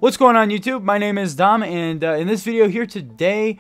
What's going on, YouTube? My name is Dom, and in this video here today,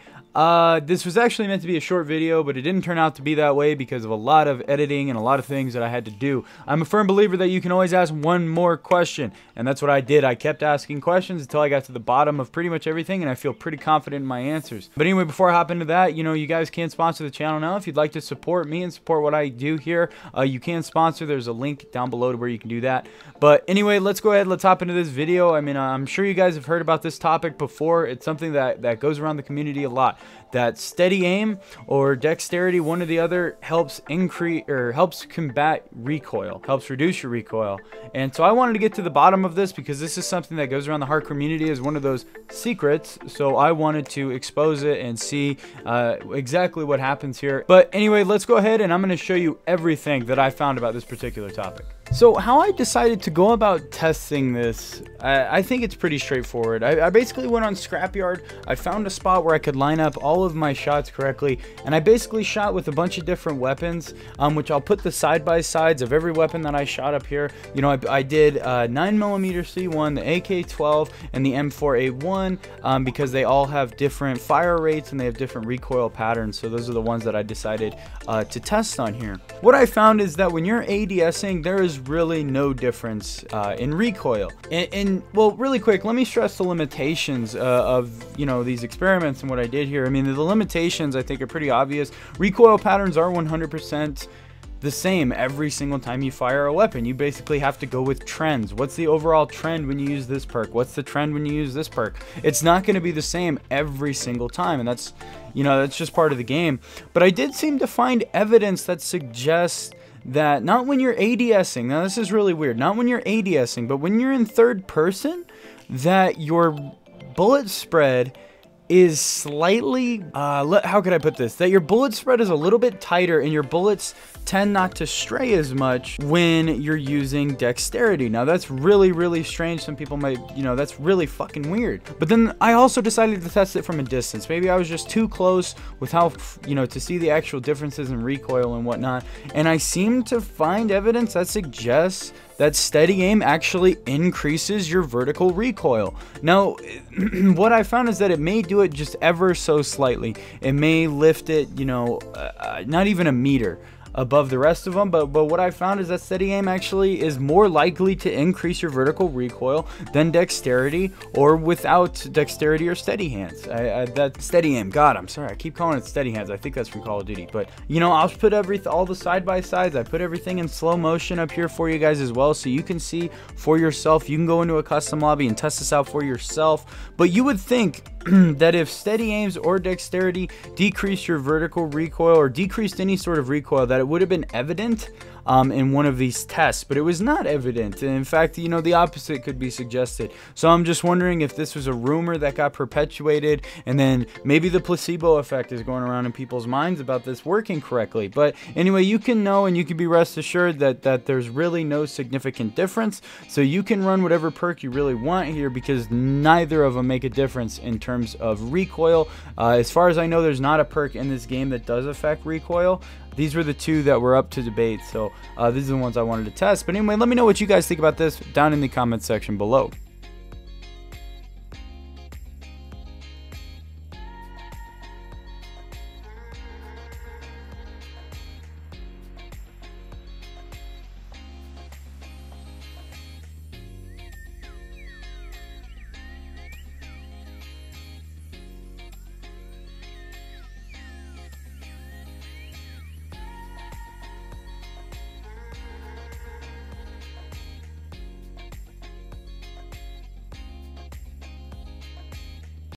this was actually meant to be a short video, but it didn't turn out to be that way because of a lot of editing and a lot of things that I had to do. I'm a firm believer that you can always ask one more question, and that's what I did. I kept asking questions until I got to the bottom of pretty much everything, and I feel pretty confident in my answers. But anyway, before I hop into that, you guys can sponsor the channel now. If you'd like to support me and support what I do here, you can sponsor. There's a link down below to where you can do that. But anyway, let's go ahead. Let's hop into this video. I mean, I'm sure you guys have heard about this topic before. It's something that goes around the community a lot. That steady aim or dexterity, one or the other, helps combat recoil, helps reduce your recoil. And so I wanted to get to the bottom of this because this is something that goes around the hardcore community as one of those secrets. So I wanted to expose it and see exactly what happens here. But anyway, let's go ahead and I'm going to show you everything that I found about this particular topic. So how I decided to go about testing this, I think it's pretty straightforward. I basically went on Scrapyard. I found a spot where I could line up all of my shots correctly, and I basically shot with a bunch of different weapons, which I'll put the side-by-sides of every weapon that I shot up here. You know, I did 9mm C1, the AK-12, and the M4A1 because they all have different fire rates and they have different recoil patterns. So those are the ones that I decided to test on here. What I found is that when you're ADSing, there is really no difference in recoil. And well, really quick, let me stress the limitations of these experiments and what I did here. I mean, the limitations I think are pretty obvious. Recoil patterns are 100% the same every single time you fire a weapon. You basically have to go with trends. What's the overall trend when you use this perk? What's the trend when you use this perk? It's not going to be the same every single time, and that's that's just part of the game. But I did seem to find evidence that suggests that not when you're ADSing, now this is really weird, not when you're ADSing, but when you're in third person, that your bullet spread is slightly, how could I put this? That your bullet spread is a little bit tighter and your bullets tend not to stray as much when you're using dexterity. Now that's really, really strange. Some people might, that's really fucking weird. But then I also decided to test it from a distance. Maybe I was just too close with how, to see the actual differences in recoil and whatnot. And I seem to find evidence that suggests that steady aim actually increases your vertical recoil. Now, what I found is that it may do it just ever so slightly. It may lift it, not even a meter above the rest of them, but what I found is that steady aim actually is more likely to increase your vertical recoil than dexterity or without dexterity or steady hands. That steady aim, God, I'm sorry, I keep calling it steady hands. I think that's from Call of Duty, but I'll put all the side-by-sides. I put everything in slow motion up here for you guys as well, so you can see for yourself. You can go into a custom lobby and test this out for yourself. But you would think that if steady aims or dexterity decreased your vertical recoil or decreased any sort of recoil, that it would have been evident in one of these tests, but it was not evident. And in fact, the opposite could be suggested. So I'm just wondering if this was a rumor that got perpetuated, and then maybe the placebo effect is going around in people's minds about this working correctly. But anyway, you can know and you can be rest assured that there's really no significant difference. So you can run whatever perk you really want here because neither of them make a difference in terms of recoil. As far as I know, there's not a perk in this game that does affect recoil. These were the two that were up to debate, so these are the ones I wanted to test. But anyway, let me know what you guys think about this down in the comments section below.